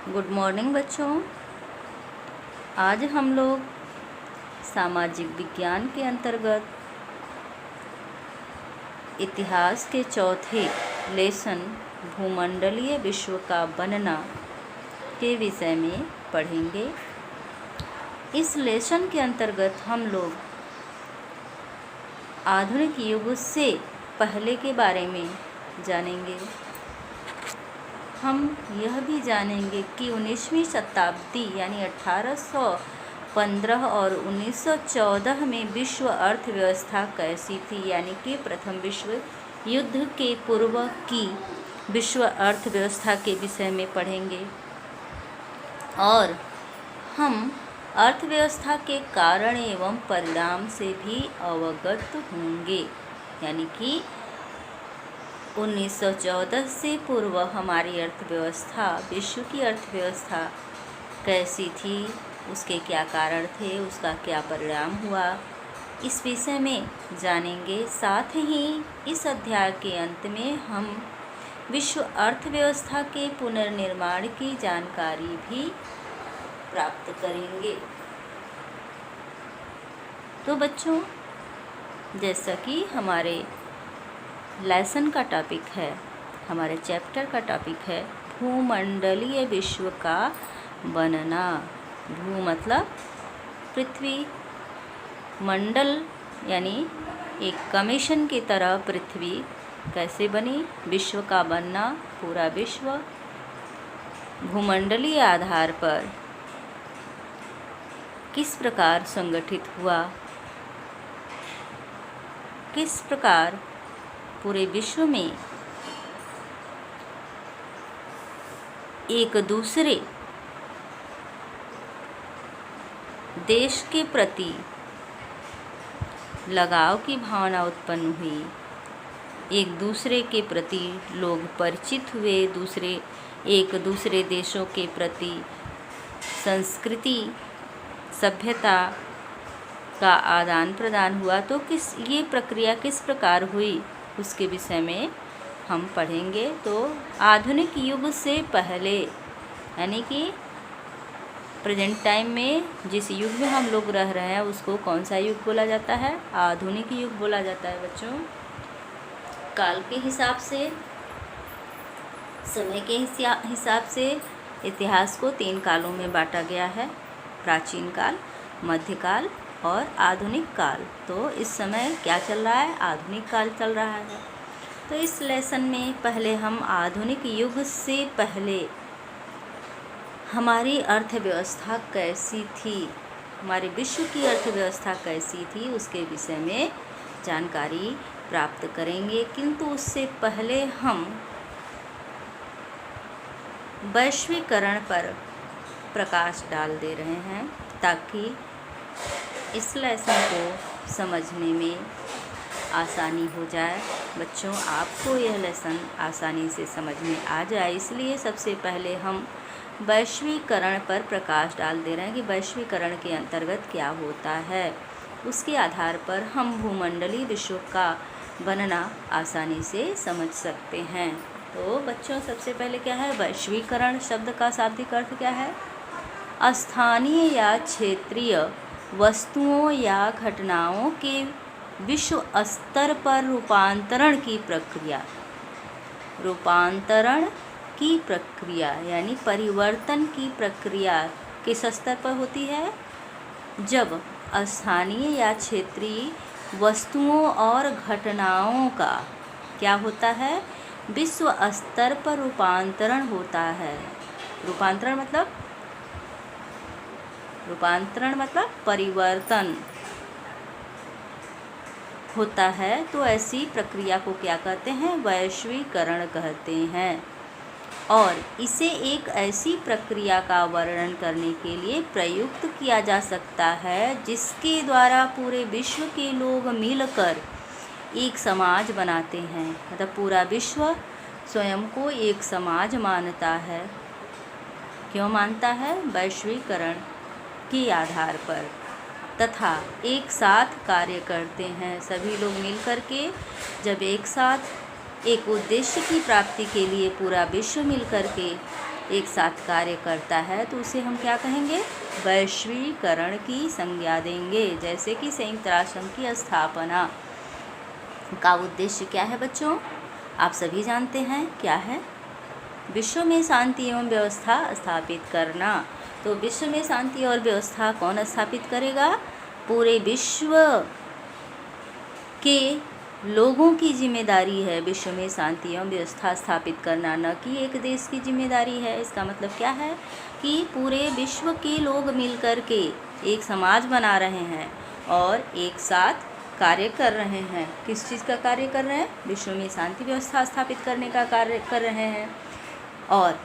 Good morning बच्चों। आज हम लोग सामाजिक विज्ञान के अंतर्गत इतिहास के चौथे लेसन भूमंडलीय विश्व का बनना के विषय में पढ़ेंगे। इस लेसन के अंतर्गत हम लोग आधुनिक युग से पहले के बारे में जानेंगे। हम यह भी जानेंगे कि 19वीं शताब्दी यानी 1815 और 1914 में विश्व अर्थव्यवस्था कैसी थी, यानी कि प्रथम विश्व युद्ध के पूर्व की विश्व अर्थव्यवस्था के विषय में पढ़ेंगे। और हम अर्थव्यवस्था के कारण एवं परिणाम से भी अवगत होंगे, यानी कि 1914 से पूर्व हमारी अर्थव्यवस्था, विश्व की अर्थव्यवस्था कैसी थी, उसके क्या कारण थे, उसका क्या परिणाम हुआ, इस विषय में जानेंगे। साथ ही इस अध्याय के अंत में हम विश्व अर्थव्यवस्था के पुनर्निर्माण की जानकारी भी प्राप्त करेंगे। तो बच्चों, जैसा कि हमारे लेसन का टॉपिक है, हमारे चैप्टर का टॉपिक है भूमंडलीय विश्व का बनना। भू मतलब पृथ्वी, मंडल यानी एक कमीशन की तरह पृथ्वी कैसे बनी, विश्व का बनना, पूरा विश्व भूमंडलीय आधार पर किस प्रकार संगठित हुआ, किस प्रकार पूरे विश्व में एक दूसरे देश के प्रति लगाव की भावना उत्पन्न हुई, एक दूसरे के प्रति लोग परिचित हुए, एक दूसरे देशों के प्रति संस्कृति, सभ्यता का आदान प्रदान हुआ। तो ये प्रक्रिया किस प्रकार हुई, उसके विषय में हम पढ़ेंगे। तो आधुनिक युग से पहले, यानी कि प्रेजेंट टाइम में जिस युग में हम लोग रह रहे हैं उसको कौन सा युग बोला जाता है? आधुनिक युग बोला जाता है बच्चों। काल के हिसाब से, समय के हिसाब से इतिहास को 3 कालों में बांटा गया है, प्राचीन काल, मध्यकाल और आधुनिक काल। तो इस समय क्या चल रहा है? आधुनिक काल चल रहा है। तो इस लेसन में पहले हम आधुनिक युग से पहले हमारी अर्थव्यवस्था कैसी थी, हमारे विश्व की अर्थव्यवस्था कैसी थी, उसके विषय में जानकारी प्राप्त करेंगे। किंतु उससे पहले हम वैश्वीकरण पर प्रकाश डाल दे रहे हैं ताकि इस लेसन को समझने में आसानी हो जाए। बच्चों, आपको यह लेसन आसानी से समझ में आ जाए, इसलिए सबसे पहले हम वैश्वीकरण पर प्रकाश डाल दे रहे हैं कि वैश्वीकरण के अंतर्गत क्या होता है। उसके आधार पर हम भूमंडलीय विश्व का बनना आसानी से समझ सकते हैं। तो बच्चों, सबसे पहले क्या है? वैश्वीकरण शब्द का शाब्दिक अर्थ क्या है? स्थानीय या क्षेत्रीय वस्तुओं या घटनाओं के विश्व स्तर पर रूपांतरण की प्रक्रिया। रूपांतरण की प्रक्रिया यानी परिवर्तन की प्रक्रिया किस स्तर पर होती है? जब स्थानीय या क्षेत्रीय वस्तुओं और घटनाओं का क्या होता है? विश्व स्तर पर रूपांतरण होता है। रूपांतरण मतलब परिवर्तन होता है। तो ऐसी प्रक्रिया को क्या कहते हैं? वैश्वीकरण कहते हैं। और इसे एक ऐसी प्रक्रिया का वर्णन करने के लिए प्रयुक्त किया जा सकता है जिसके द्वारा पूरे विश्व के लोग मिलकर एक समाज बनाते हैं। मतलब पूरा विश्व स्वयं को एक समाज मानता है। क्यों मानता है? वैश्वीकरण के आधार पर, तथा एक साथ कार्य करते हैं। सभी लोग मिलकर के जब एक साथ एक उद्देश्य की प्राप्ति के लिए पूरा विश्व मिलकर के एक साथ कार्य करता है तो उसे हम क्या कहेंगे? वैश्वीकरण की संज्ञा देंगे। जैसे कि संयुक्त राष्ट्र संघ की स्थापना का उद्देश्य क्या है बच्चों? आप सभी जानते हैं क्या है? विश्व में शांति एवं व्यवस्था स्थापित करना। तो विश्व में शांति और व्यवस्था कौन स्थापित करेगा? पूरे विश्व के लोगों की जिम्मेदारी है विश्व में शांति एवं व्यवस्था स्थापित करना, न कि एक देश की जिम्मेदारी है। इसका मतलब क्या है कि पूरे विश्व के लोग मिलकर के एक समाज बना रहे हैं और एक साथ कार्य कर रहे हैं। किस चीज़ का कार्य कर रहे हैं? विश्व में शांति व्यवस्था स्थापित करने का कार्य कर रहे हैं। और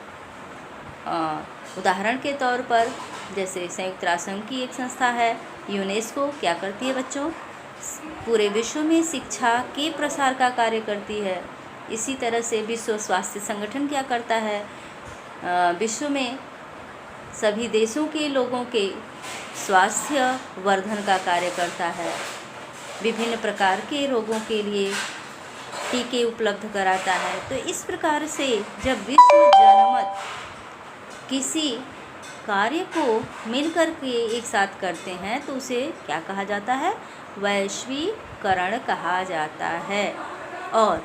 उदाहरण के तौर पर जैसे संयुक्त राष्ट्र संघ की एक संस्था है यूनेस्को, क्या करती है बच्चों? पूरे विश्व में शिक्षा के प्रसार का कार्य करती है। इसी तरह से विश्व स्वास्थ्य संगठन क्या करता है? विश्व में सभी देशों के लोगों के स्वास्थ्य वर्धन का कार्य करता है। विभिन्न प्रकार के रोगों के लिए टीके उपलब्ध कराता है। तो इस प्रकार से जब विश्व जनमत किसी कार्य को मिलकर के एक साथ करते हैं तो उसे क्या कहा जाता है? वैश्वीकरण कहा जाता है। और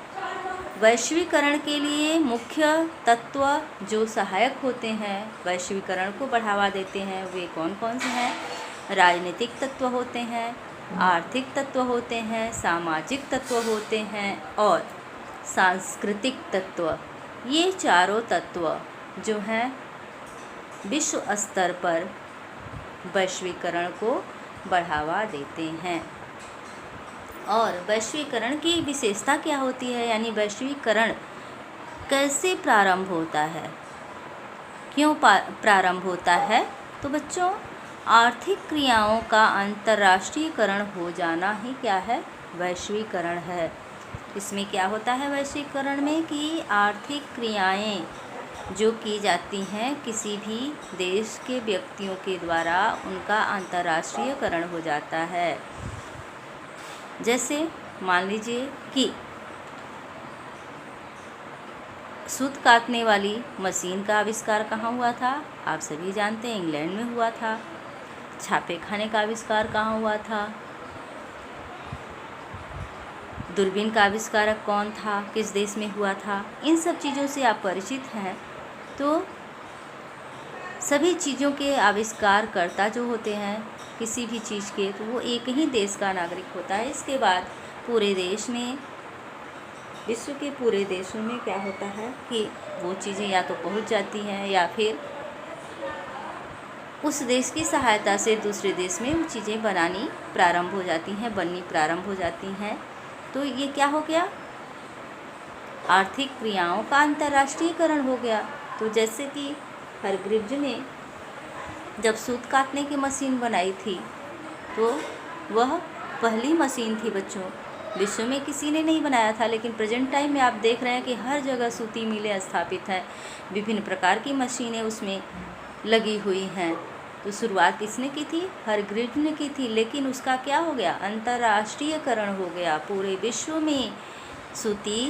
वैश्वीकरण के लिए मुख्य तत्व जो सहायक होते हैं, वैश्वीकरण को बढ़ावा देते हैं, वे कौन कौन से हैं? राजनीतिक तत्व होते हैं, आर्थिक तत्व होते हैं, सामाजिक तत्व होते हैं और सांस्कृतिक तत्व। ये चारों तत्व जो हैं विश्व स्तर पर वैश्वीकरण को बढ़ावा देते हैं। और वैश्वीकरण की विशेषता क्या होती है? यानी वैश्वीकरण कैसे प्रारंभ होता है, क्यों प्रारंभ होता है? तो बच्चों, आर्थिक क्रियाओं का अंतर्राष्ट्रीयकरण हो जाना ही क्या है? वैश्वीकरण है। इसमें क्या होता है वैश्वीकरण में कि आर्थिक क्रियाएं जो की जाती हैं किसी भी देश के व्यक्तियों के द्वारा, उनका अंतर्राष्ट्रीयकरण हो जाता है। जैसे मान लीजिए कि सूत काटने वाली मशीन का आविष्कार कहाँ हुआ था? आप सभी जानते हैं, इंग्लैंड में हुआ था। छापे खाने का आविष्कार कहाँ हुआ था? दूरबीन का आविष्कारक कौन था? किस देश में हुआ था? इन सब चीज़ों से आप परिचित हैं। तो सभी चीज़ों के आविष्कारकर्ता जो होते हैं किसी भी चीज़ के, तो वो एक ही देश का नागरिक होता है। इसके बाद पूरे देश में, विश्व के पूरे देशों में क्या होता है कि वो चीज़ें या तो पहुंच जाती हैं या फिर उस देश की सहायता से दूसरे देश में वो चीज़ें बननी प्रारंभ हो जाती हैं। तो ये क्या हो गया? आर्थिक क्रियाओं का अंतर्राष्ट्रीयकरण हो गया। तो जैसे कि हरग्रीव्ज ने जब सूत काटने की मशीन बनाई थी तो वह पहली मशीन थी बच्चों, विश्व में किसी ने नहीं बनाया था। लेकिन प्रेजेंट टाइम में आप देख रहे हैं कि हर जगह सूती मिलें स्थापित हैं, विभिन्न प्रकार की मशीनें उसमें लगी हुई हैं। तो शुरुआत किसने की थी? हरग्रीव्ज ने की थी। लेकिन उसका क्या हो गया? अंतर्राष्ट्रीयकरण हो गया। पूरे विश्व में सूती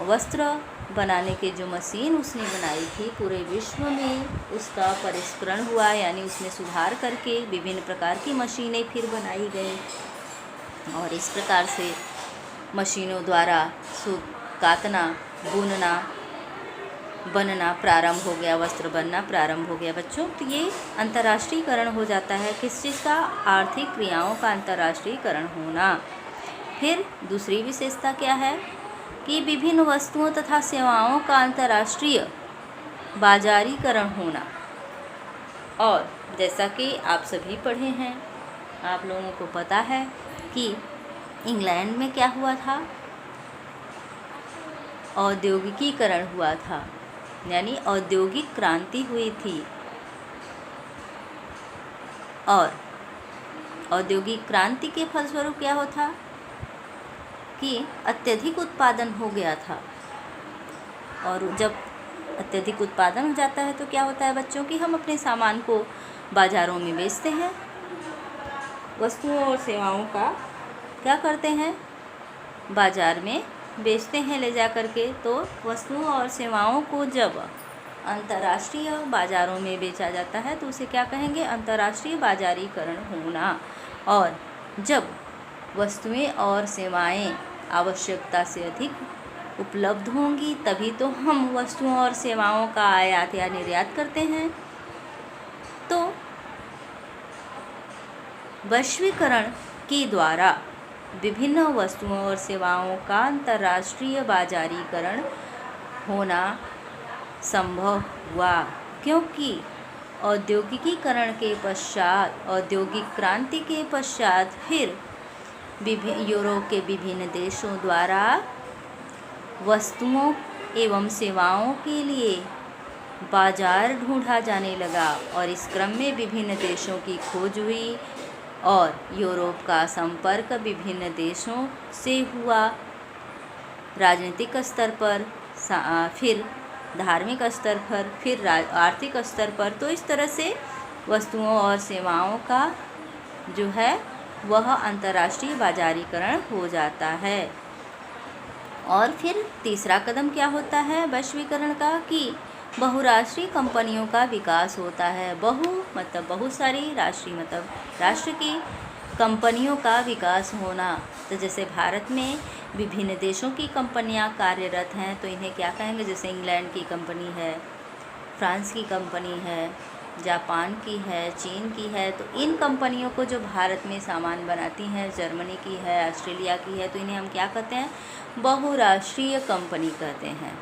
वस्त्र बनाने के जो मशीन उसने बनाई थी, पूरे विश्व में उसका परिष्करण हुआ, यानी उसमें सुधार करके विभिन्न प्रकार की मशीनें फिर बनाई गई। और इस प्रकार से मशीनों द्वारा सूत काटना, बुनना, बनना प्रारंभ हो गया, वस्त्र बनना प्रारंभ हो गया बच्चों। तो ये अंतर्राष्ट्रीयकरण हो जाता है। किस चीज़ का? आर्थिक क्रियाओं का अंतर्राष्ट्रीयकरण होना। फिर दूसरी विशेषता क्या है कि विभिन्न वस्तुओं तथा सेवाओं का अंतर्राष्ट्रीय बाजारीकरण होना। और जैसा कि आप सभी पढ़े हैं, आप लोगों को पता है कि इंग्लैंड में क्या हुआ था? औद्योगिकीकरण हुआ था, यानी औद्योगिक क्रांति हुई थी। और औद्योगिक क्रांति के फलस्वरूप क्या होता कि अत्यधिक उत्पादन हो गया था। और जब अत्यधिक उत्पादन हो जाता है तो क्या होता है बच्चों कि हम अपने सामान को बाज़ारों में बेचते हैं, वस्तुओं और सेवाओं का क्या करते हैं? बाज़ार में बेचते हैं ले जा कर के। तो वस्तुओं और सेवाओं को जब अंतर्राष्ट्रीय बाज़ारों में बेचा जाता है तो उसे क्या कहेंगे? अंतर्राष्ट्रीय बाजारीकरण होना। और जब वस्तुएं और सेवाएं आवश्यकता से अधिक उपलब्ध होंगी तभी तो हम वस्तुओं और सेवाओं का आयात या निर्यात करते हैं। तो वैश्वीकरण के द्वारा विभिन्न वस्तुओं और सेवाओं का अंतर्राष्ट्रीय बाजारीकरण होना संभव हुआ, क्योंकि औद्योगिकीकरण के पश्चात, औद्योगिक क्रांति के पश्चात फिर यूरोप के विभिन्न देशों द्वारा वस्तुओं एवं सेवाओं के लिए बाजार ढूंढा जाने लगा और इस क्रम में विभिन्न देशों की खोज हुई और यूरोप का संपर्क विभिन्न देशों से हुआ, राजनीतिक स्तर पर, फिर धार्मिक स्तर पर, फिर आर्थिक स्तर पर। तो इस तरह से वस्तुओं और सेवाओं का जो है वह अंतर्राष्ट्रीय बाजारीकरण हो जाता है। और फिर तीसरा कदम क्या होता है वैश्वीकरण का? कि बहुराष्ट्रीय कंपनियों का विकास होता है। मतलब बहुत सारी, राष्ट्रीय मतलब राष्ट्र की कंपनियों का विकास होना। तो जैसे भारत में विभिन्न देशों की कंपनियां कार्यरत हैं तो इन्हें क्या कहेंगे? जैसे इंग्लैंड की कंपनी है, फ्रांस की कंपनी है, जापान की है, चीन की है। तो इन कंपनियों को जो भारत में सामान बनाती हैं, जर्मनी की है, ऑस्ट्रेलिया की है, तो इन्हें हम क्या कहते हैं? बहुराष्ट्रीय कंपनी कहते हैं।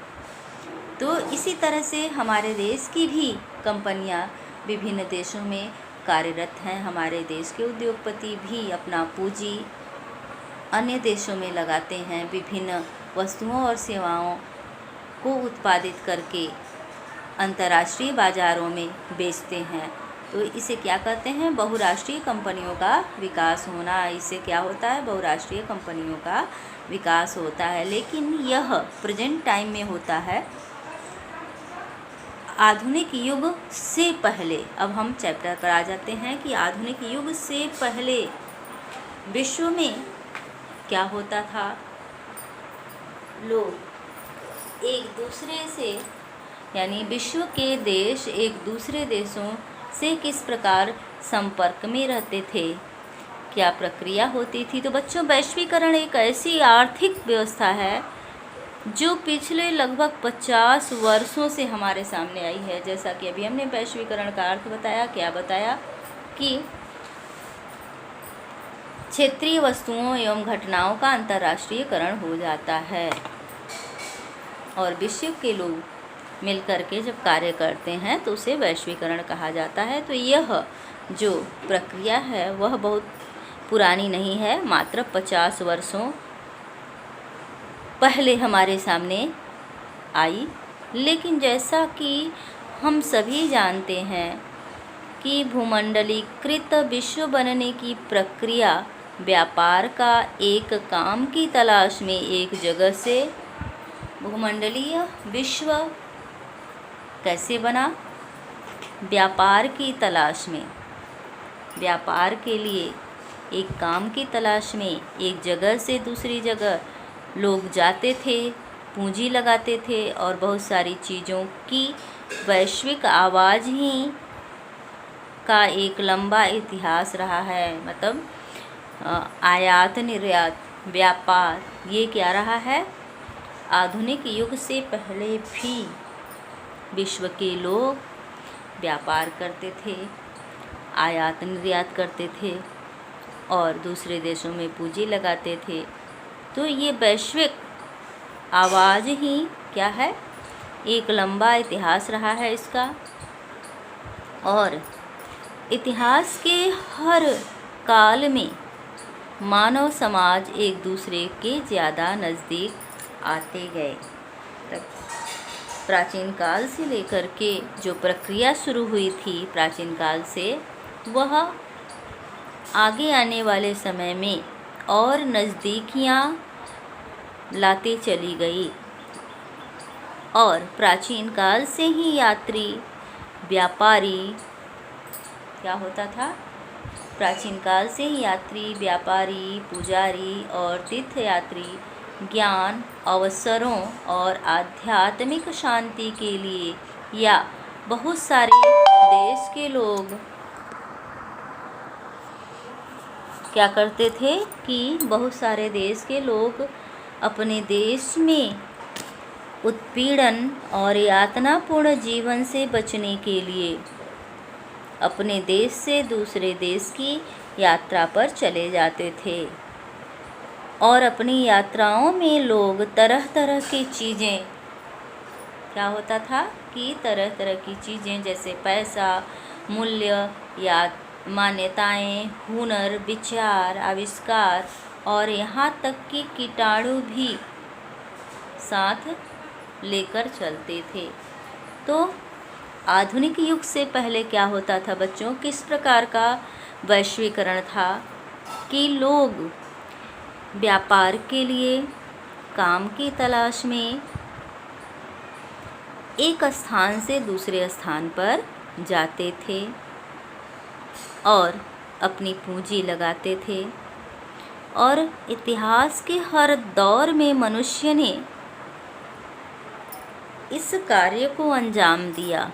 तो इसी तरह से हमारे देश की भी कंपनियां विभिन्न देशों में कार्यरत हैं। हमारे देश के उद्योगपति भी अपना पूंजी अन्य देशों में लगाते हैं, विभिन्न वस्तुओं और सेवाओं को उत्पादित करके अंतर्राष्ट्रीय बाज़ारों में बेचते हैं। तो इसे क्या कहते हैं? बहुराष्ट्रीय कंपनियों का विकास होना। इससे क्या होता है? बहुराष्ट्रीय कंपनियों का विकास होता है। लेकिन यह प्रेजेंट टाइम में होता है आधुनिक युग से पहले। अब हम चैप्टर पर आ जाते हैं कि आधुनिक युग से पहले विश्व में क्या होता था? लोग एक दूसरे से, यानी विश्व के देश एक दूसरे देशों से किस प्रकार संपर्क में रहते थे, क्या प्रक्रिया होती थी? तो बच्चों, वैश्वीकरण एक ऐसी आर्थिक व्यवस्था है जो पिछले लगभग 50 वर्षों से हमारे सामने आई है। जैसा कि अभी हमने वैश्वीकरण का अर्थ बताया, क्या बताया? कि क्षेत्रीय वस्तुओं एवं घटनाओं का अंतर्राष्ट्रीयकरण हो जाता है और विश्व के लोग मिलकर के जब कार्य करते हैं तो उसे वैश्वीकरण कहा जाता है। तो यह जो प्रक्रिया है वह बहुत पुरानी नहीं है, मात्र 50 वर्षों पहले हमारे सामने आई। लेकिन जैसा कि हम सभी जानते हैं कि भूमंडलीकृत विश्व बनने की प्रक्रिया व्यापार का एक काम की तलाश में एक जगह से भूमंडलीय विश्व कैसे बना? व्यापार की तलाश में, व्यापार के लिए एक काम की तलाश में एक जगह से दूसरी जगह लोग जाते थे, पूंजी लगाते थे और बहुत सारी चीज़ों की वैश्विक आवाज़ ही का एक लंबा इतिहास रहा है। मतलब आयात निर्यात व्यापार, ये क्या रहा है? आधुनिक युग से पहले भी विश्व के लोग व्यापार करते थे, आयात निर्यात करते थे और दूसरे देशों में पूंजी लगाते थे। तो ये वैश्विक आवाज़ ही क्या है? एक लंबा इतिहास रहा है इसका। और इतिहास के हर काल में मानव समाज एक दूसरे के ज़्यादा नज़दीक आते गए। प्राचीन काल से लेकर के जो प्रक्रिया शुरू हुई थी प्राचीन काल से, वह आगे आने वाले समय में और नज़दीकियाँ लाती चली गई। और प्राचीन काल से ही यात्री, व्यापारी क्या होता था? प्राचीन काल से ही यात्री, व्यापारी, पुजारी और तीर्थयात्री ज्ञान, अवसरों और आध्यात्मिक शांति के लिए या बहुत सारे देश के लोग क्या करते थे कि बहुत सारे देश के लोग अपने देश में उत्पीड़न और यातनापूर्ण जीवन से बचने के लिए अपने देश से दूसरे देश की यात्रा पर चले जाते थे। और अपनी यात्राओं में लोग तरह तरह की चीज़ें, क्या होता था कि तरह तरह की चीज़ें जैसे पैसा, मूल्य या मान्यताएं, हुनर, विचार, आविष्कार और यहाँ तक कि कीटाणु भी साथ लेकर चलते थे। तो आधुनिक युग से पहले क्या होता था बच्चों, किस प्रकार का वैश्वीकरण था कि लोग व्यापार के लिए, काम की तलाश में एक स्थान से दूसरे स्थान पर जाते थे और अपनी पूंजी लगाते थे। और इतिहास के हर दौर में मनुष्य ने इस कार्य को अंजाम दिया।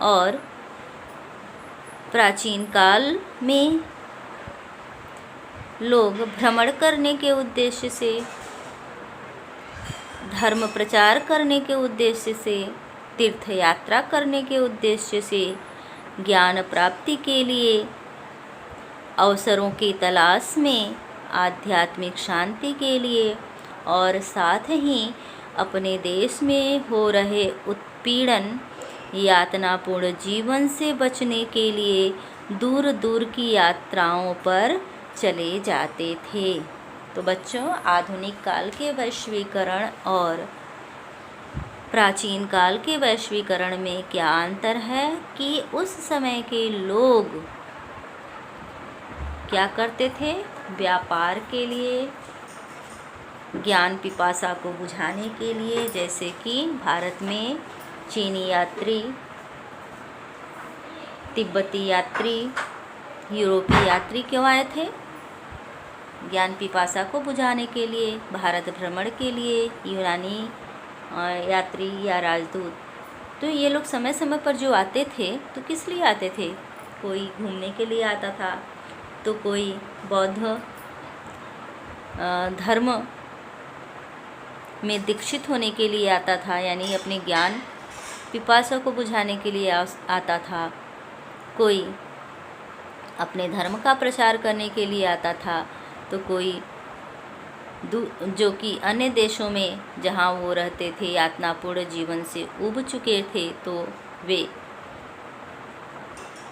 और प्राचीन काल में लोग भ्रमण करने के उद्देश्य से, धर्म प्रचार करने के उद्देश्य से, तीर्थ यात्रा करने के उद्देश्य से, ज्ञान प्राप्ति के लिए, अवसरों की तलाश में, आध्यात्मिक शांति के लिए और साथ ही अपने देश में हो रहे उत्पीड़न, यातनापूर्ण जीवन से बचने के लिए दूर दूर की यात्राओं पर चले जाते थे। तो बच्चों, आधुनिक काल के वैश्वीकरण और प्राचीन काल के वैश्वीकरण में क्या अंतर है कि उस समय के लोग क्या करते थे, व्यापार के लिए, ज्ञान पिपासा को बुझाने के लिए, जैसे कि भारत में चीनी यात्री, तिब्बती यात्री, यूरोपीय यात्री क्यों आए थे, ज्ञान पिपासा को बुझाने के लिए, भारत भ्रमण के लिए, यूनानी यात्री या राजदूत। तो ये लोग समय समय पर जो आते थे तो किस लिए आते थे, कोई घूमने के लिए आता था, तो कोई बौद्ध धर्म में दीक्षित होने के लिए आता था, यानी अपने ज्ञान पिपासा को बुझाने के लिए आता था, कोई अपने धर्म का प्रचार करने के लिए आता था, तो कोई जो कि अन्य देशों में जहाँ वो रहते थे यातनापूर्ण जीवन से उब चुके थे, तो वे,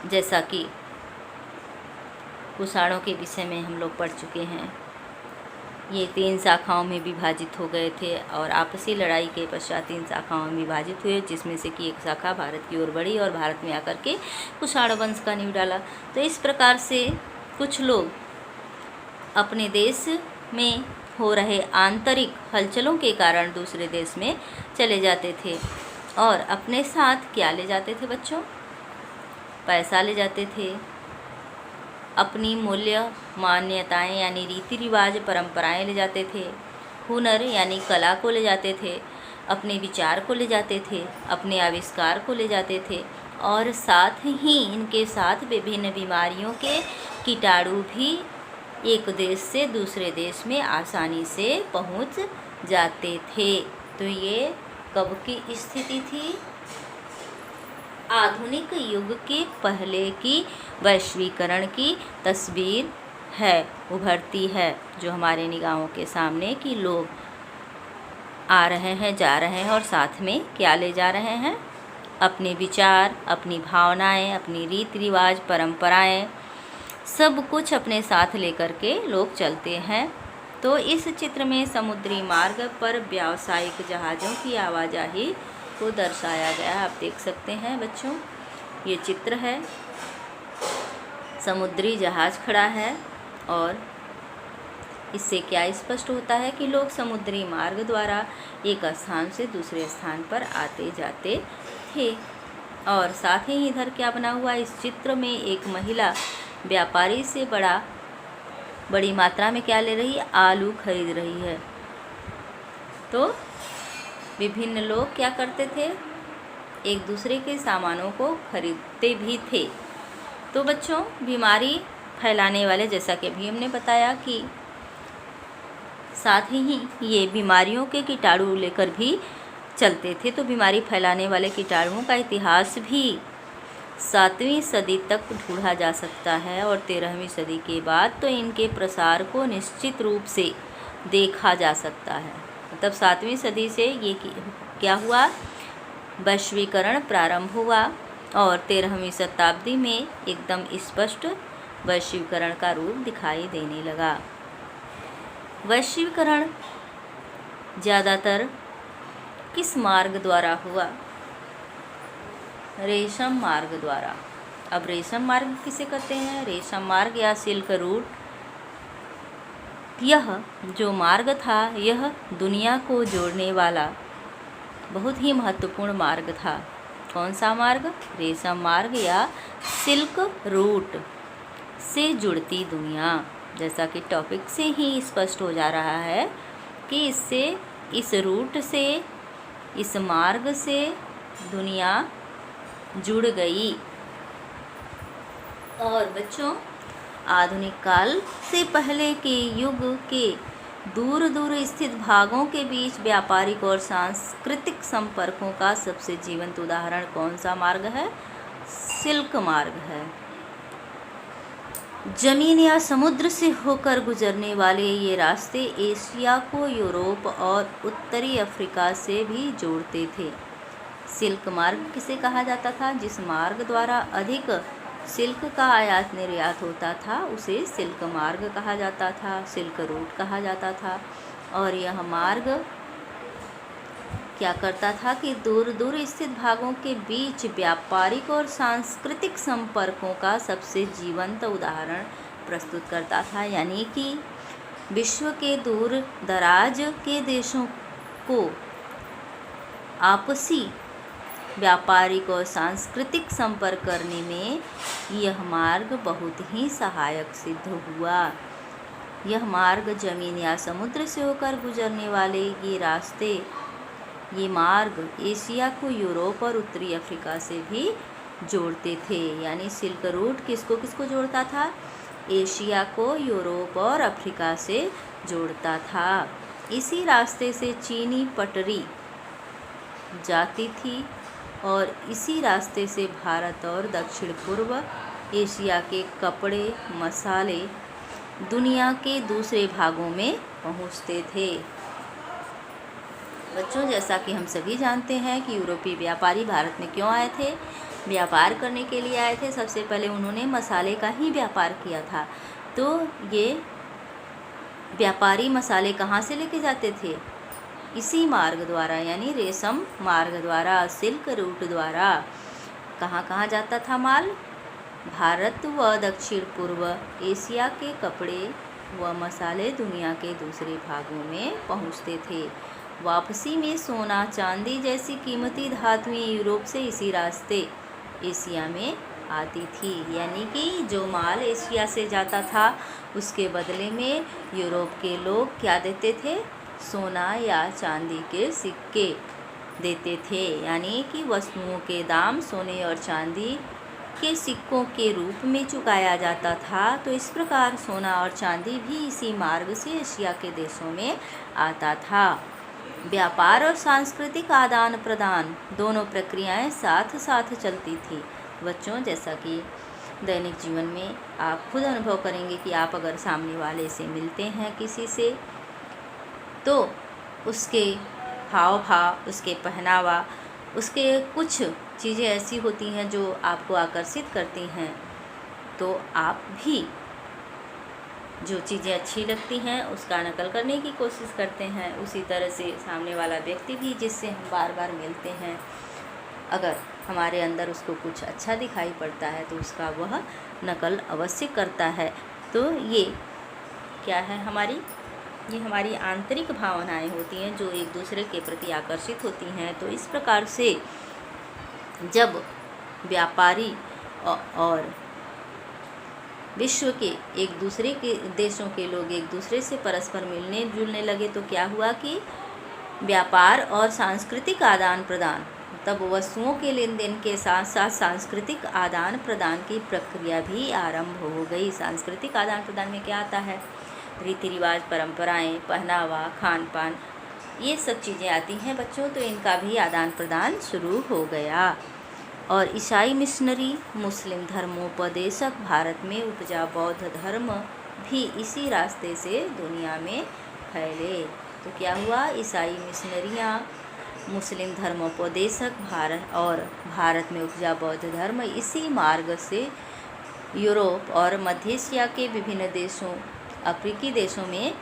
जैसा कि कुषाणों के विषय में हम लोग पढ़ चुके हैं, ये 3 शाखाओं में विभाजित हो गए थे और आपसी लड़ाई के पश्चात 3 शाखाओं में विभाजित हुए, जिसमें से कि एक शाखा भारत की ओर बढ़ी और भारत में आकर के कुषाण वंश का नींव डाला। तो इस प्रकार से कुछ लोग अपने देश में हो रहे आंतरिक हलचलों के कारण दूसरे देश में चले जाते थे और अपने साथ क्या ले जाते थे बच्चों, पैसा ले जाते थे, अपनी मूल्य मान्यताएं यानी रीति रिवाज परंपराएं ले जाते थे, हुनर यानी कला को ले जाते थे, अपने विचार को ले जाते थे, अपने आविष्कार को ले जाते थे और साथ ही इनके साथ विभिन्न बीमारियों के कीटाणु भी एक देश से दूसरे देश में आसानी से पहुंच जाते थे। तो ये कब की स्थिति थी, आधुनिक युग के पहले की वैश्वीकरण की तस्वीर है, उभरती है जो हमारे निगाहों के सामने कि लोग आ रहे हैं, जा रहे हैं और साथ में क्या ले जा रहे हैं, अपने विचार, अपनी भावनाएं, अपनी रीति रिवाज परंपराएं, सब कुछ अपने साथ लेकर के लोग चलते हैं। तो इस चित्र में समुद्री मार्ग पर व्यावसायिक जहाज़ों की आवाजाही को दर्शाया गया है। आप देख सकते हैं बच्चों, ये चित्र है, समुद्री जहाज़ खड़ा है और इससे क्या स्पष्ट होता है कि लोग समुद्री मार्ग द्वारा एक स्थान से दूसरे स्थान पर आते जाते थे। और साथ ही इधर क्या बना हुआ, इस चित्र में एक महिला व्यापारी से बड़ी मात्रा में क्या ले रही है, आलू खरीद रही है। तो विभिन्न लोग क्या करते थे, एक दूसरे के सामानों को खरीदते भी थे। तो बच्चों, बीमारी फैलाने वाले, जैसा कि अभी हमने बताया कि साथ ही ये बीमारियों के कीटाणु लेकर भी चलते थे। तो बीमारी फैलाने वाले कीटाणुओं का इतिहास भी 7वीं सदी तक ढूंढा जा सकता है और 13वीं सदी के बाद तो इनके प्रसार को निश्चित रूप से देखा जा सकता है। मतलब 7वीं सदी से ये क्या हुआ, वैश्वीकरण प्रारंभ हुआ और 13वीं शताब्दी में एकदम स्पष्ट वैश्वीकरण का रूप दिखाई देने लगा। वैश्वीकरण ज़्यादातर किस मार्ग द्वारा हुआ? रेशम मार्ग द्वारा। अब रेशम मार्ग किसे कहते हैं? रेशम मार्ग या सिल्क रूट, यह जो मार्ग था यह दुनिया को जोड़ने वाला बहुत ही महत्वपूर्ण मार्ग था। कौन सा मार्ग? रेशम मार्ग या सिल्क रूट से जुड़ती दुनिया। जैसा कि टॉपिक से ही स्पष्ट हो जा रहा है कि इससे, इस रूट से, इस मार्ग से दुनिया जुड़ गई। और बच्चों, आधुनिक काल से पहले के युग के दूर दूर स्थित भागों के बीच व्यापारिक और सांस्कृतिक संपर्कों का सबसे जीवंत उदाहरण कौन सा मार्ग है? सिल्क मार्ग है। जमीन या समुद्र से होकर गुजरने वाले ये रास्ते एशिया को यूरोप और उत्तरी अफ्रीका से भी जोड़ते थे। सिल्क मार्ग किसे कहा जाता था? जिस मार्ग द्वारा अधिक सिल्क का आयात निर्यात होता था उसे सिल्क मार्ग कहा जाता था, सिल्क रूट कहा जाता था। और यह मार्ग क्या करता था कि दूर दूर स्थित भागों के बीच व्यापारिक और सांस्कृतिक संपर्कों का सबसे जीवंत उदाहरण प्रस्तुत करता था। यानी कि विश्व के दूर दराज के देशों को आपसी व्यापारिक और सांस्कृतिक संपर्क करने में यह मार्ग बहुत ही सहायक सिद्ध हुआ। यह मार्ग जमीन या समुद्र से होकर गुजरने वाले ये रास्ते, ये मार्ग एशिया को यूरोप और उत्तरी अफ्रीका से भी जोड़ते थे। यानी सिल्क रूट किसको किसको जोड़ता था? एशिया को यूरोप और अफ्रीका से जोड़ता था। इसी रास्ते से चीनी पटरी जाती थी और इसी रास्ते से भारत और दक्षिण पूर्व एशिया के कपड़े, मसाले दुनिया के दूसरे भागों में पहुंचते थे। बच्चों, जैसा कि हम सभी जानते हैं कि यूरोपीय व्यापारी भारत में क्यों आए थे? व्यापार करने के लिए आए थे। सबसे पहले उन्होंने मसाले का ही व्यापार किया था। तो ये व्यापारी मसाले कहाँ से लेके जाते थे? इसी मार्ग द्वारा, यानी रेशम मार्ग द्वारा, सिल्क रूट द्वारा। कहाँ कहाँ जाता था माल? भारत व दक्षिण पूर्व एशिया के कपड़े व मसाले दुनिया के दूसरे भागों में पहुँचते थे। वापसी में सोना, चांदी जैसी कीमती धातुएं यूरोप से इसी रास्ते एशिया में आती थी। यानी कि जो माल एशिया से जाता था उसके बदले में यूरोप के लोग क्या देते थे? सोना या चांदी के सिक्के देते थे। यानी कि वस्तुओं के दाम सोने और चांदी के सिक्कों के रूप में चुकाया जाता था। तो इस प्रकार सोना और चांदी भी इसी मार्ग से एशिया के देशों में आता था। व्यापार और सांस्कृतिक आदान प्रदान दोनों प्रक्रियाएं साथ साथ चलती थी। बच्चों, जैसा कि दैनिक जीवन में आप खुद अनुभव करेंगे कि आप अगर सामने वाले से मिलते हैं किसी से, तो उसके हाव भाव, उसके पहनावा, उसके कुछ चीज़ें ऐसी होती हैं जो आपको आकर्षित करती हैं। तो आप भी जो चीज़ें अच्छी लगती हैं उसका नकल करने की कोशिश करते हैं। उसी तरह से सामने वाला व्यक्ति भी जिससे हम बार बार मिलते हैं, अगर हमारे अंदर उसको कुछ अच्छा दिखाई पड़ता है तो उसका वह नकल अवश्य करता है। तो ये क्या है? ये हमारी आंतरिक भावनाएं होती हैं जो एक दूसरे के प्रति आकर्षित होती हैं। तो इस प्रकार से जब व्यापारी और विश्व के एक दूसरे के देशों के लोग एक दूसरे से परस्पर मिलने जुलने लगे तो क्या हुआ कि व्यापार और सांस्कृतिक आदान प्रदान, तब वस्तुओं के लेन देन के साथ साथ सांस्कृतिक आदान प्रदान की प्रक्रिया भी आरंभ हो गई। सांस्कृतिक आदान प्रदान में क्या आता है? रीति रिवाज, परंपराएं, पहनावा, खान पान, ये सब चीज़ें आती हैं बच्चों। तो इनका भी आदान प्रदान शुरू हो गया। और ईसाई मिशनरी, मुस्लिम धर्मोपदेशक, भारत में उपजा बौद्ध धर्म भी इसी रास्ते से दुनिया में फैले। तो क्या हुआ? ईसाई मिशनरियाँ, मुस्लिम धर्मोपदेशक भारत में उपजा बौद्ध धर्म इसी मार्ग से यूरोप और मध्य एशिया के विभिन्न देशों, अफ्रीकी देशों में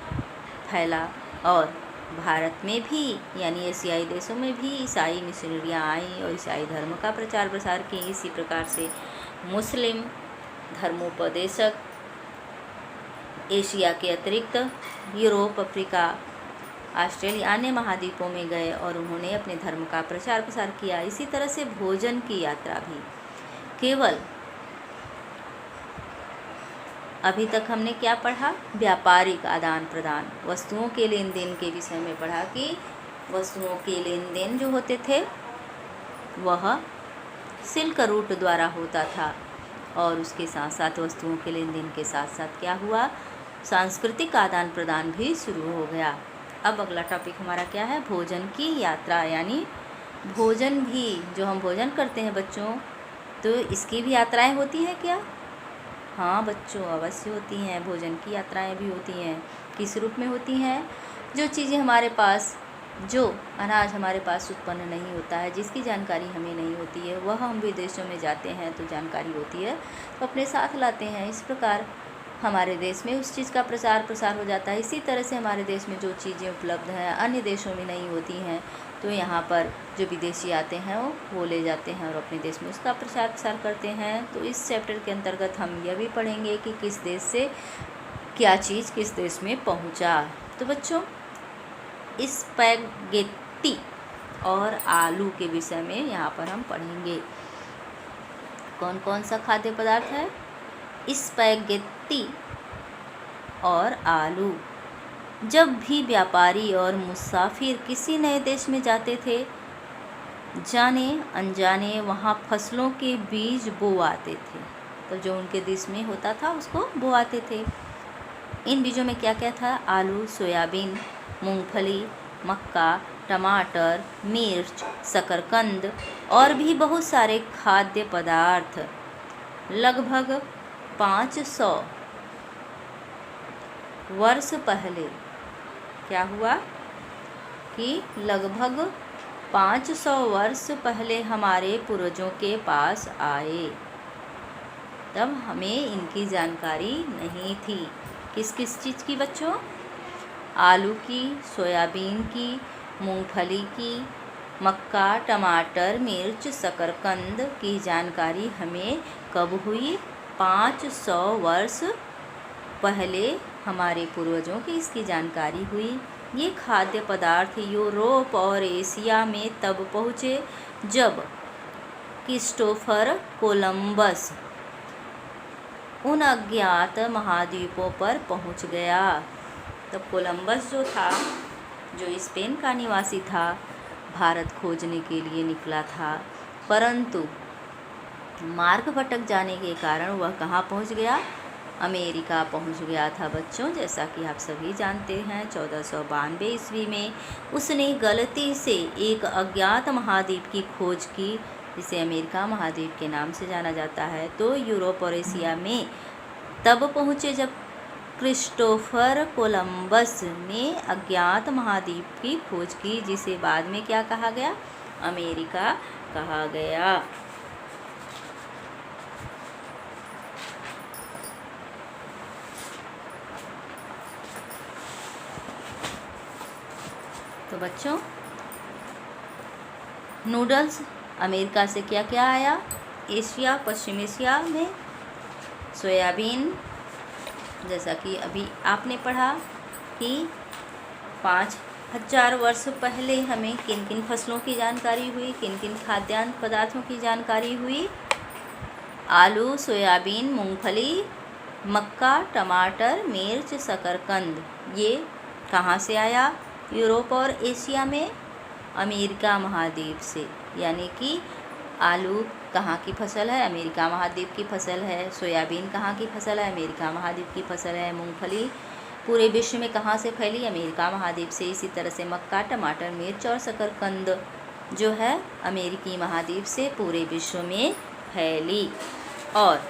फैला। और भारत में भी यानी एशियाई देशों में भी ईसाई मिशनरियाँ आईं और ईसाई धर्म का प्रचार प्रसार की। इसी प्रकार से मुस्लिम धर्मोपदेशक एशिया के अतिरिक्त यूरोप, अफ्रीका, ऑस्ट्रेलिया अन्य महाद्वीपों में गए और उन्होंने अपने धर्म का प्रचार प्रसार किया। इसी तरह से भोजन की यात्रा भी केवल, अभी तक हमने क्या पढ़ा? व्यापारिक आदान प्रदान, वस्तुओं के लेन देन के विषय में पढ़ा कि वस्तुओं के लेन देन जो होते थे वह सिल्क रूट द्वारा होता था। और उसके साथ साथ वस्तुओं के लेन देन के साथ साथ क्या हुआ? सांस्कृतिक आदान प्रदान भी शुरू हो गया। अब अगला टॉपिक हमारा क्या है? भोजन की यात्रा। यानी भोजन भी, जो हम भोजन करते हैं बच्चों, तो इसकी भी यात्राएं होती हैं क्या? हाँ बच्चों, अवश्य होती हैं। भोजन की यात्राएं भी होती हैं। किस रूप में होती हैं? जो चीज़ें हमारे पास, जो अनाज हमारे पास उत्पन्न नहीं होता है, जिसकी जानकारी हमें नहीं होती है, वह हम विदेशों में जाते हैं तो जानकारी होती है तो अपने साथ लाते हैं। इस प्रकार हमारे देश में उस चीज़ का प्रचार प्रसार हो जाता है। इसी तरह से हमारे देश में जो चीज़ें उपलब्ध हैं अन्य देशों में नहीं होती हैं, तो यहाँ पर जो विदेशी आते हैं वो ले जाते हैं और अपने देश में उसका प्रचार प्रसार करते हैं। तो इस चैप्टर के अंतर्गत हम यह भी पढ़ेंगे कि किस देश से क्या चीज़ किस देश में पहुँचा। तो बच्चों, स्पैगेटी और आलू के विषय में यहाँ पर हम पढ़ेंगे। कौन कौन सा खाद्य पदार्थ है? स्पैगेटी और आलू। जब भी व्यापारी और मुसाफिर किसी नए देश में जाते थे, जाने अनजाने वहाँ फसलों के बीज बोआते थे। तो जो उनके देश में होता था उसको बोआते थे। इन बीजों में क्या क्या था? आलू, सोयाबीन, मूंगफली, मक्का, टमाटर, मिर्च, शकरकंद और भी बहुत सारे खाद्य पदार्थ। लगभग 500 वर्ष पहले क्या हुआ कि लगभग 500 वर्ष पहले हमारे पूर्वजों के पास आए। तब हमें इनकी जानकारी नहीं थी। किस किस चीज़ की बच्चों? आलू की, सोयाबीन की, मूंगफली की, मक्का, टमाटर, मिर्च, शकरकंद की जानकारी हमें कब हुई? 500 वर्ष पहले हमारे पूर्वजों की इसकी जानकारी हुई। ये खाद्य पदार्थ यूरोप और एशिया में तब पहुँचे जब क्रिस्टोफर कोलंबस उन अज्ञात महाद्वीपों पर पहुँच गया। तब कोलंबस जो था, जो स्पेन का निवासी था, भारत खोजने के लिए निकला था, परंतु मार्ग भटक जाने के कारण वह कहाँ पहुँच गया? अमेरिका पहुँच गया था बच्चों। जैसा कि आप सभी जानते हैं 1492 ईस्वी में उसने गलती से एक अज्ञात महाद्वीप की खोज की, जिसे अमेरिका महाद्वीप के नाम से जाना जाता है। तो यूरोप और एशिया में तब पहुँचे जब क्रिस्टोफर कोलंबस ने अज्ञात महाद्वीप की खोज की, जिसे बाद में क्या कहा गया? अमेरिका कहा गया। तो बच्चों, नूडल्स अमेरिका से क्या क्या आया? एशिया, पश्चिम एशिया में सोयाबीन, जैसा कि अभी आपने पढ़ा कि 5000 वर्ष पहले हमें किन किन फसलों की जानकारी हुई, किन किन खाद्यान्न पदार्थों की जानकारी हुई? आलू, सोयाबीन, मूंगफली, मक्का, टमाटर, मिर्च, शकरकंद। ये कहाँ से आया? यूरोप और एशिया में अमेरिका महाद्वीप से। यानी कि आलू कहाँ की फसल है? अमेरिका महाद्वीप की फसल है। सोयाबीन कहाँ की फसल है? अमेरिका महाद्वीप की फसल है। मूंगफली पूरे विश्व में कहाँ से फैली? अमेरिका महाद्वीप से। इसी तरह से मक्का, टमाटर, मिर्च और शकरकंद जो है अमेरिकी महाद्वीप से पूरे विश्व में फैली। और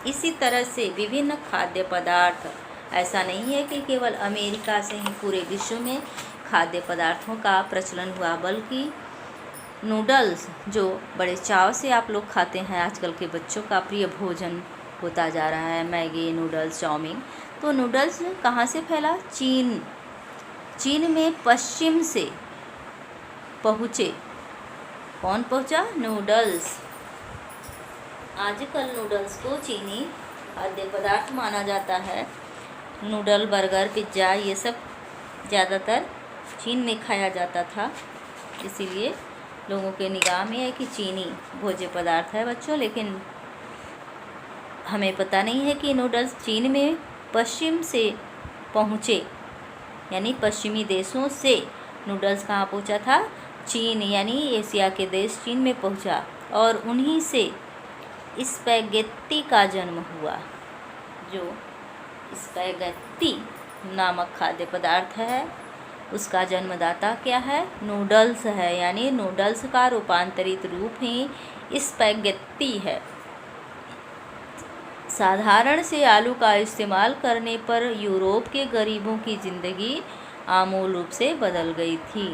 इसी तरह से विभिन्न खाद्य पदार्थ, ऐसा नहीं है कि केवल अमेरिका से ही पूरे विश्व में खाद्य पदार्थों का प्रचलन हुआ, बल्कि नूडल्स जो बड़े चाव से आप लोग खाते हैं, आजकल के बच्चों का प्रिय भोजन होता जा रहा है, मैगी, नूडल्स, चाउमीन। तो नूडल्स कहाँ से फैला? चीन में पश्चिम से पहुँचे। कौन पहुँचा? नूडल्स। आजकल नूडल्स को चीनी खाद्य पदार्थ माना जाता है। नूडल, बर्गर, पिज्ज़ा ये सब ज़्यादातर चीन में खाया जाता था, इसीलिए लोगों के निगाह में है कि चीनी भोज्य पदार्थ है बच्चों। लेकिन हमें पता नहीं है कि नूडल्स चीन में पश्चिम से पहुँचे, यानी पश्चिमी देशों से नूडल्स कहाँ पहुँचा था? चीन, यानी एशिया के देश चीन में पहुँचा, और उन्हीं से स्पैगेटी का जन्म हुआ। जो स्पैगेटी नामक खाद्य पदार्थ है, उसका जन्मदाता क्या है? नूडल्स है, यानी नूडल्स का रूपांतरित रूप ही स्पैगेटी है। साधारण से आलू का इस्तेमाल करने पर यूरोप के गरीबों की ज़िंदगी आमूल रूप से बदल गई थी।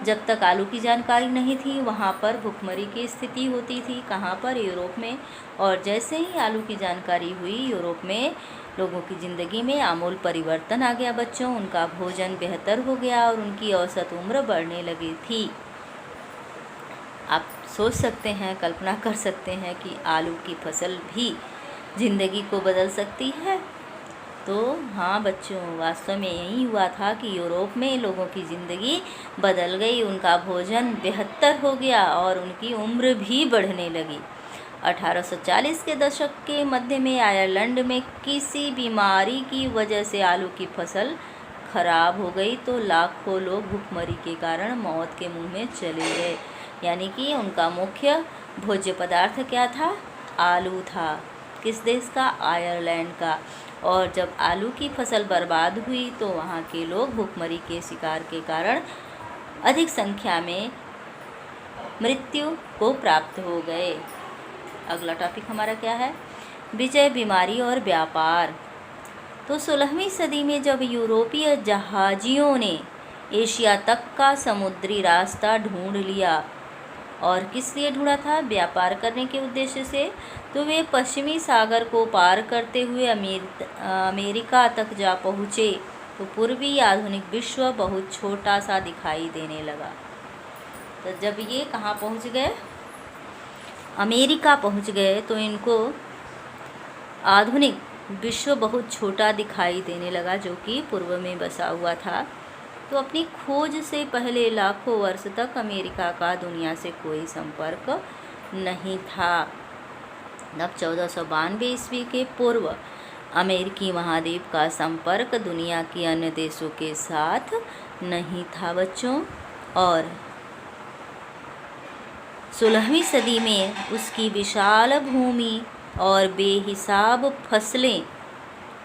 जब तक आलू की जानकारी नहीं थी, वहाँ पर भुखमरी की स्थिति होती थी। कहाँ पर? यूरोप में। और जैसे ही आलू की जानकारी हुई, यूरोप में लोगों की ज़िंदगी में आमूल परिवर्तन आ गया बच्चों। उनका भोजन बेहतर हो गया और उनकी औसत उम्र बढ़ने लगी थी। आप सोच सकते हैं, कल्पना कर सकते हैं कि आलू की फसल भी ज़िंदगी को बदल सकती है। तो हाँ बच्चों, वास्तव में यही हुआ था कि यूरोप में लोगों की ज़िंदगी बदल गई, उनका भोजन बेहतर हो गया और उनकी उम्र भी बढ़ने लगी। 1840 के दशक के मध्य में आयरलैंड में किसी बीमारी की वजह से आलू की फसल खराब हो गई, तो लाखों लोग भुखमरी के कारण मौत के मुंह में चले गए। यानी कि उनका मुख्य भोज्य पदार्थ क्या था? आलू था। किस देश का? आयरलैंड का। और जब आलू की फसल बर्बाद हुई तो वहाँ के लोग भुखमरी के शिकार के कारण अधिक संख्या में मृत्यु को प्राप्त हो गए। अगला टॉपिक हमारा क्या है? विजय, बीमारी और व्यापार। तो 16वीं सदी में जब यूरोपीय जहाजियों ने एशिया तक का समुद्री रास्ता ढूंढ लिया, और किस लिए ढूंढा था? व्यापार करने के उद्देश्य से। तो वे पश्चिमी सागर को पार करते हुए अमेरिका तक जा पहुँचे, तो पूर्वी आधुनिक विश्व बहुत छोटा सा दिखाई देने लगा। तो जब ये कहाँ पहुँच गए? अमेरिका पहुँच गए, तो इनको आधुनिक विश्व बहुत छोटा दिखाई देने लगा, जो कि पूर्व में बसा हुआ था। तो अपनी खोज से पहले लाखों वर्ष तक अमेरिका का दुनिया से कोई संपर्क नहीं था। अब 1492 ईस्वी के पूर्व अमेरिकी महाद्वीप का संपर्क दुनिया के अन्य देशों के साथ नहीं था बच्चों। और 16वीं सदी में उसकी विशाल भूमि और बेहिसाब फसलें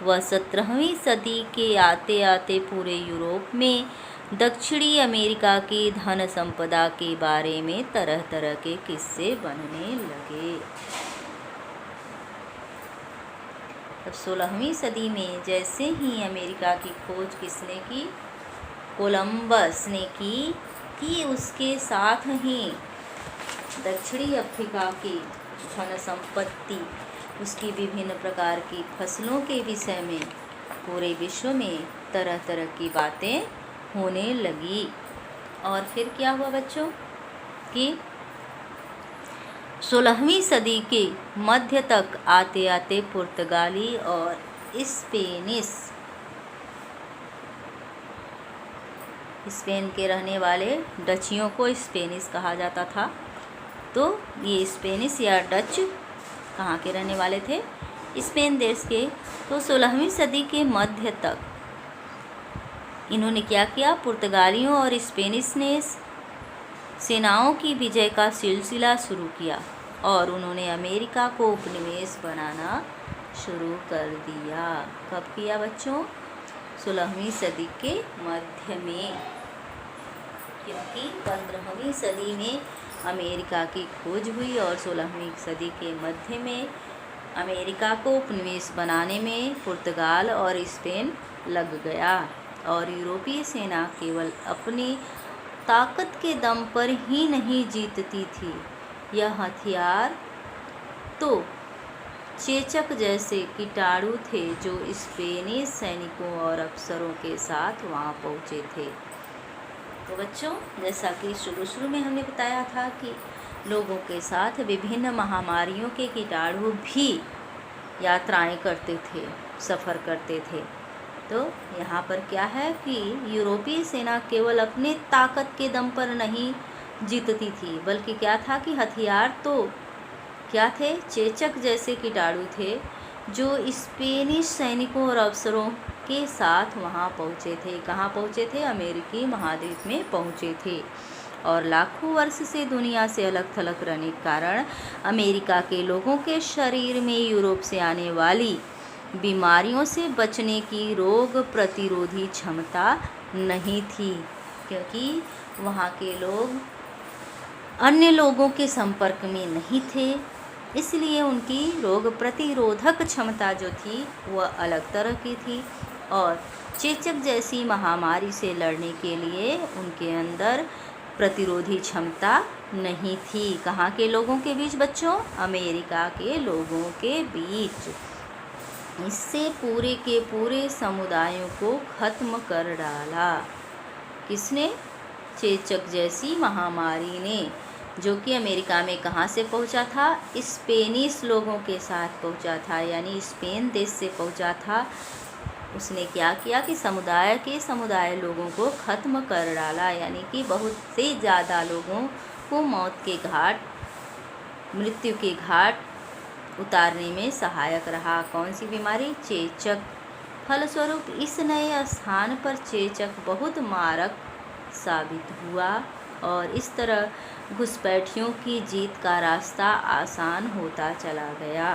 व 17वीं सदी के आते आते पूरे यूरोप में दक्षिणी अमेरिका की धन संपदा के बारे में तरह तरह के किस्से बनने लगे। तब 16वीं सदी में जैसे ही अमेरिका की खोज किसने की? कोलंबस ने की, कि उसके साथ ही दक्षिणी अफ्रीका की धन संपत्ति, उसकी विभिन्न प्रकार की फसलों के विषय में पूरे विश्व में तरह तरह की बातें होने लगी। और फिर क्या हुआ बच्चों कि 16वीं सदी के मध्य तक आते आते पुर्तगाली और स्पेन के रहने वाले डचियों को स्पेनिश कहा जाता था। तो ये स्पेनिश या डच कहाँ के रहने वाले थे? स्पेन देश के। तो 16वीं सदी के मध्य तक इन्होंने क्या किया? पुर्तगालियों और स्पेनिश ने सेनाओं की विजय का सिलसिला शुरू किया और उन्होंने अमेरिका को उपनिवेश बनाना शुरू कर दिया। कब किया बच्चों? 16वीं सदी के मध्य में, क्योंकि 15वीं सदी में अमेरिका की खोज हुई और 16वीं सदी के मध्य में अमेरिका को उपनिवेश बनाने में पुर्तगाल और स्पेन लग गया और यूरोपीय सेना केवल अपनी ताकत के दम पर ही नहीं जीतती थी। यह हथियार तो चेचक जैसे कीटाणु थे जो स्पेनिश सैनिकों और अफसरों के साथ वहां पहुंचे थे। तो बच्चों, जैसा कि शुरू में हमने बताया था कि लोगों के साथ विभिन्न महामारियों के कीटाणु भी यात्राएं करते थे, सफ़र करते थे। तो यहाँ पर क्या है कि यूरोपीय सेना केवल अपने ताकत के दम पर नहीं जीतती थी, बल्कि क्या था कि हथियार तो क्या थे? चेचक जैसे कीटाणु थे जो स्पेनिश सैनिकों और अफसरों के साथ वहाँ पहुँचे थे। कहाँ पहुँचे थे? अमेरिकी महाद्वीप में पहुँचे थे और लाखों वर्ष से दुनिया से अलग थलग रहने के कारण अमेरिका के लोगों के शरीर में यूरोप से आने वाली बीमारियों से बचने की रोग प्रतिरोधी क्षमता नहीं थी, क्योंकि वहाँ के लोग अन्य लोगों के संपर्क में नहीं थे, इसलिए उनकी रोग प्रतिरोधक क्षमता जो थी वह अलग तरह की थी और चेचक जैसी महामारी से लड़ने के लिए उनके अंदर प्रतिरोधी क्षमता नहीं थी। कहाँ के लोगों के बीच बच्चों? अमेरिका के लोगों के बीच। इससे पूरे के पूरे समुदायों को खत्म कर डाला। किसने? चेचक जैसी महामारी ने, जो कि अमेरिका में कहाँ से पहुँचा था? स्पेनिश लोगों के साथ पहुँचा था, यानी स्पेन देश से पहुँचा था। उसने क्या किया कि समुदाय लोगों को ख़त्म कर डाला, यानी कि बहुत से ज़्यादा लोगों को मौत के घाट, मृत्यु के घाट उतारने में सहायक रहा। कौन सी बीमारी? चेचक। फलस्वरूप इस नए स्थान पर चेचक बहुत मारक साबित हुआ और इस तरह घुसपैठियों की जीत का रास्ता आसान होता चला गया,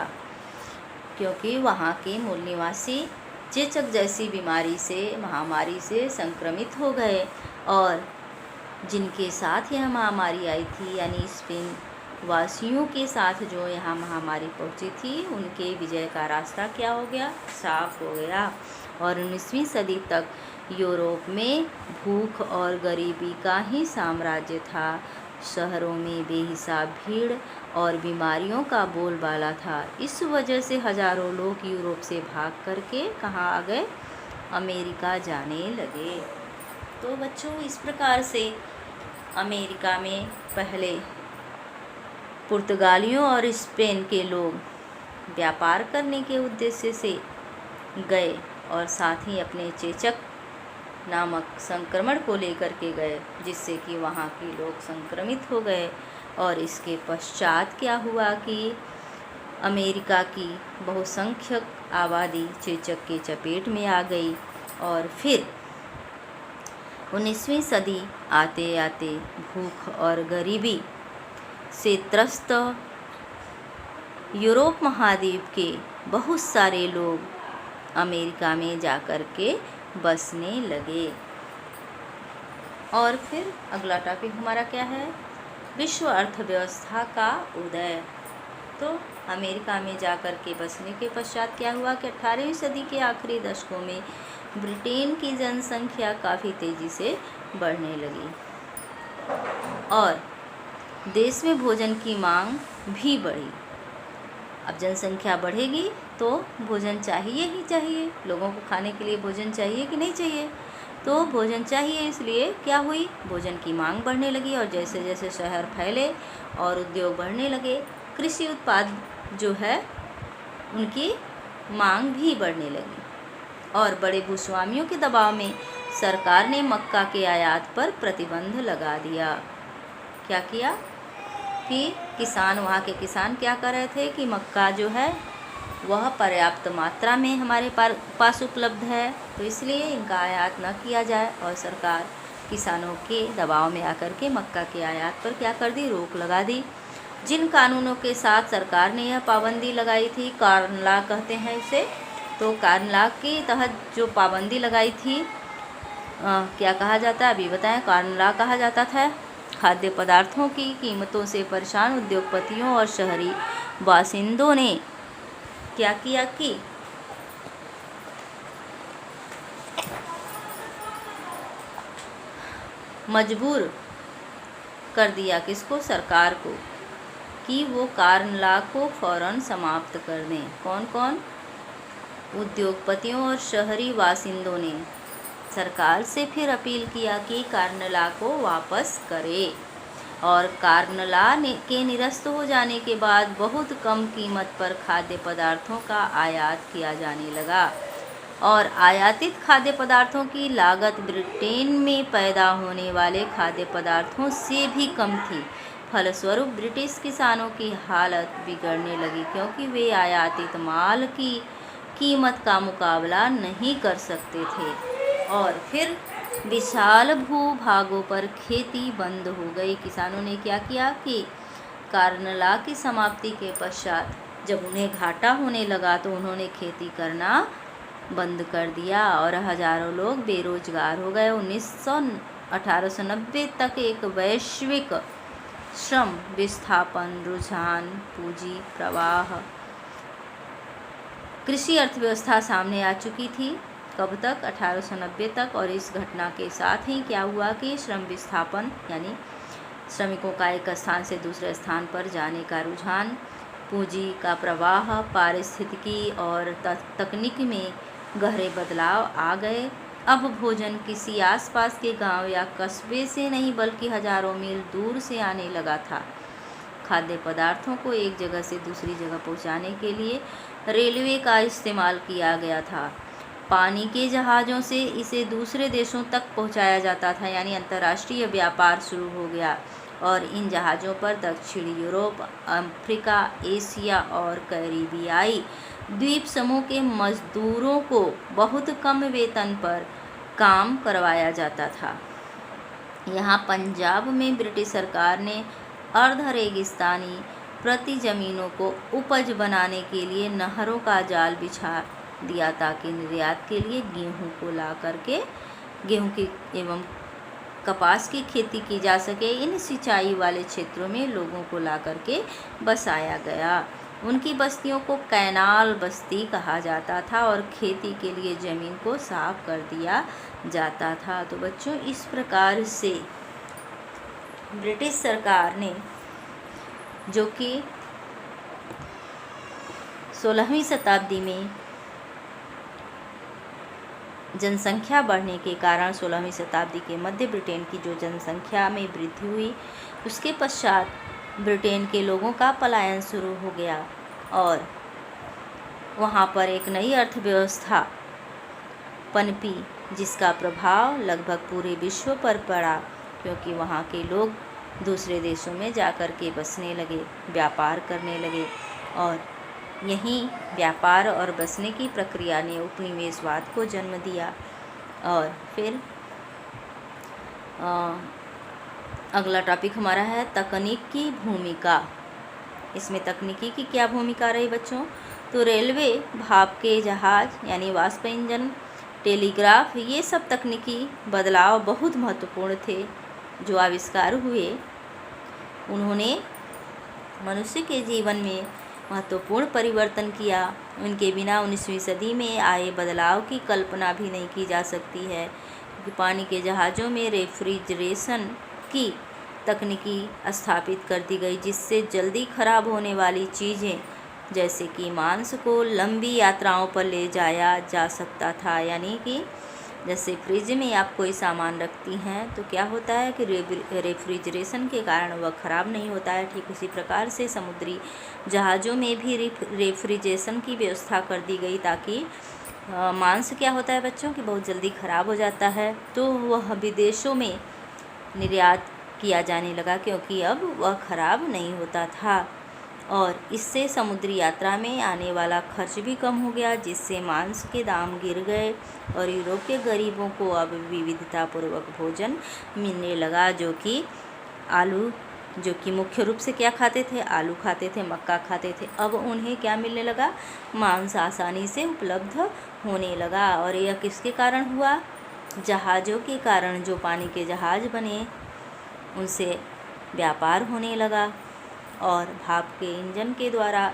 क्योंकि वहाँ के मूल निवासी चेचक जैसी बीमारी से, महामारी से संक्रमित हो गए और जिनके साथ यह महामारी आई थी, यानी स्पेन वासियों के साथ जो यहाँ महामारी पहुँची थी, उनके विजय का रास्ता क्या हो गया? साफ हो गया। और 19वीं सदी तक यूरोप में भूख और गरीबी का ही साम्राज्य था। शहरों में बेहिसाब भीड़ और बीमारियों का बोलबाला था। इस वजह से हजारों लोग यूरोप से भाग करके कहाँ आ गए? अमेरिका जाने लगे। तो बच्चों, इस प्रकार से अमेरिका में पहले पुर्तगालियों और स्पेन के लोग व्यापार करने के उद्देश्य से गए और साथ ही अपने चेचक नामक संक्रमण को लेकर के गए, जिससे कि वहाँ के लोग संक्रमित हो गए। और इसके पश्चात क्या हुआ कि अमेरिका की बहुसंख्यक आबादी चेचक के चपेट में आ गई और फिर 19वीं सदी आते आते भूख और गरीबी से त्रस्त यूरोप महाद्वीप के बहुत सारे लोग अमेरिका में जाकर के बसने लगे। और फिर अगला टॉपिक हमारा क्या है? विश्व अर्थव्यवस्था का उदय। तो अमेरिका में जाकर के बसने के पश्चात क्या हुआ कि 18वीं सदी के आखिरी दशकों में ब्रिटेन की जनसंख्या काफ़ी तेज़ी से बढ़ने लगी और देश में भोजन की मांग भी बढ़ी। अब जनसंख्या बढ़ेगी तो भोजन चाहिए ही चाहिए, लोगों को खाने के लिए भोजन चाहिए कि नहीं चाहिए? तो भोजन चाहिए, इसलिए क्या हुई? भोजन की मांग बढ़ने लगी और जैसे जैसे शहर फैले और उद्योग बढ़ने लगे, कृषि उत्पाद जो है उनकी मांग भी बढ़ने लगी और बड़े भूस्वामियों के दबाव में सरकार ने मक्का के आयात पर प्रतिबंध लगा दिया। क्या किया कि किसान, वहाँ के किसान क्या कर रहे थे कि मक्का जो है वह पर्याप्त मात्रा में हमारे पास उपलब्ध है, तो इसलिए इनका आयात न किया जाए और सरकार किसानों के दबाव में आकर के मक्का के आयात पर क्या कर दी, रोक लगा दी। जिन कानूनों के साथ सरकार ने यह पाबंदी लगाई थी, कार्न लॉ कहते हैं इसे, तो कार्न लॉ के तहत जो पाबंदी लगाई थी क्या कहा जाता है, अभी बताएं। कार्न लॉ कहा जाता था। खाद्य पदार्थों की कीमतों से परेशान उद्योगपतियों और शहरी बासिंदों ने क्या किया कि मजबूर कर दिया किसको, सरकार को, कि वो कार्न लॉ को फौरन समाप्त कर दें। कौन कौन, उद्योगपतियों और शहरी बासिंदों ने सरकार से फिर अपील किया कि कार्न लॉ को वापस करे। और कार्न लॉ के निरस्त हो जाने के बाद बहुत कम कीमत पर खाद्य पदार्थों का आयात किया जाने लगा और आयातित खाद्य पदार्थों की लागत ब्रिटेन में पैदा होने वाले खाद्य पदार्थों से भी कम थी। फलस्वरूप ब्रिटिश किसानों की हालत बिगड़ने लगी क्योंकि वे आयातित माल की कीमत का मुकाबला नहीं कर सकते थे और फिर विशाल भूभागों पर खेती बंद हो गई। किसानों ने क्या किया कि कार्न लॉ की समाप्ति के पश्चात जब उन्हें घाटा होने लगा तो उन्होंने खेती करना बंद कर दिया और हजारों लोग बेरोजगार हो गए। 1890 तक एक वैश्विक श्रम विस्थापन, रुझान, पूंजी प्रवाह, कृषि अर्थव्यवस्था सामने आ चुकी थी। कब तक, 1890 तक। और इस घटना के साथ ही क्या हुआ कि श्रम विस्थापन यानी श्रमिकों का एक स्थान से दूसरे स्थान पर जाने का रुझान, पूंजी का प्रवाह, पारिस्थितिकी और तकनीक में गहरे बदलाव आ गए। अब भोजन किसी आसपास के गांव या कस्बे से नहीं बल्कि हजारों मील दूर से आने लगा था। खाद्य पदार्थों को एक जगह से दूसरी जगह पहुंचाने के लिए रेलवे का इस्तेमाल किया गया था। पानी के जहाज़ों से इसे दूसरे देशों तक पहुंचाया जाता था, यानी अंतर्राष्ट्रीय व्यापार शुरू हो गया और इन जहाज़ों पर दक्षिण यूरोप, अफ्रीका, एशिया और कैरिबियाई द्वीप समूह के मजदूरों को बहुत कम वेतन पर काम करवाया जाता था। यहाँ पंजाब में ब्रिटिश सरकार ने अर्ध रेगिस्तानी प्रति ज़मीनों को उपज बनाने के लिए नहरों का जाल बिछा दिया ताकि निर्यात के लिए गेहूं को ला करके गेहूं की एवं कपास की खेती की जा सके। इन सिंचाई वाले क्षेत्रों में लोगों को ला करके बसाया गया। उनकी बस्तियों को कैनाल बस्ती कहा जाता था और खेती के लिए ज़मीन को साफ कर दिया जाता था। तो बच्चों, इस प्रकार से ब्रिटिश सरकार ने, जो कि 16वीं शताब्दी में जनसंख्या बढ़ने के कारण 16वीं शताब्दी के मध्य ब्रिटेन की जो जनसंख्या में वृद्धि हुई, उसके पश्चात ब्रिटेन के लोगों का पलायन शुरू हो गया और वहाँ पर एक नई अर्थव्यवस्था पनपी जिसका प्रभाव लगभग पूरे विश्व पर पड़ा, क्योंकि वहाँ के लोग दूसरे देशों में जाकर के बसने लगे, व्यापार करने लगे और यहीं व्यापार और बसने की प्रक्रिया ने उपनिवेशवाद को जन्म दिया। और फिर अगला टॉपिक हमारा है तकनीक की भूमिका। इसमें तकनीकी की क्या भूमिका रही बच्चों? तो रेलवे, भाप के जहाज़ यानी वाष्प इंजन, टेलीग्राफ, ये सब तकनीकी बदलाव बहुत महत्वपूर्ण थे जो आविष्कार हुए। उन्होंने मनुष्य के जीवन में महत्वपूर्ण परिवर्तन किया। उनके बिना 19वीं सदी में आए बदलाव की कल्पना भी नहीं की जा सकती है। पानी के जहाज़ों में रेफ्रिजरेशन की तकनीकी स्थापित कर दी गई, जिससे जल्दी खराब होने वाली चीज़ें जैसे कि मांस को लंबी यात्राओं पर ले जाया जा सकता था। यानी कि जैसे फ्रिज में आप कोई सामान रखती हैं तो क्या होता है कि रेफ्रिजरेशन के कारण वह ख़राब नहीं होता है। ठीक उसी प्रकार से समुद्री जहाज़ों में भी रेफ्रिजरेशन की व्यवस्था कर दी गई ताकि मांस क्या होता है बच्चों कि बहुत जल्दी ख़राब हो जाता है, तो वह विदेशों में निर्यात किया जाने लगा क्योंकि अब वह ख़राब नहीं होता था। और इससे समुद्री यात्रा में आने वाला खर्च भी कम हो गया, जिससे मांस के दाम गिर गए और यूरोप के गरीबों को अब विविधतापूर्वक भोजन मिलने लगा, जो कि मुख्य रूप से क्या खाते थे, आलू खाते थे, मक्का खाते थे। अब उन्हें क्या मिलने लगा, मांस आसानी से उपलब्ध होने लगा। और यह किसके कारण हुआ, जहाज़ों के कारण। जो पानी के जहाज़ बने उनसे व्यापार होने लगा और भाप के इंजन के द्वारा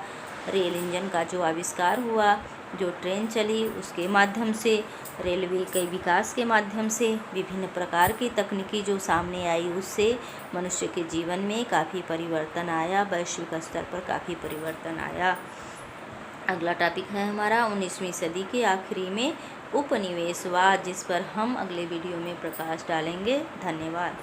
रेल इंजन का जो आविष्कार हुआ, जो ट्रेन चली उसके माध्यम से, रेलवे के विकास के माध्यम से, विभिन्न प्रकार की तकनीकी जो सामने आई, उससे मनुष्य के जीवन में काफ़ी परिवर्तन आया, वैश्विक स्तर पर काफ़ी परिवर्तन आया। अगला टॉपिक है हमारा 19वीं सदी के आखिरी में उपनिवेशवाद, जिस पर हम अगले वीडियो में प्रकाश डालेंगे। धन्यवाद।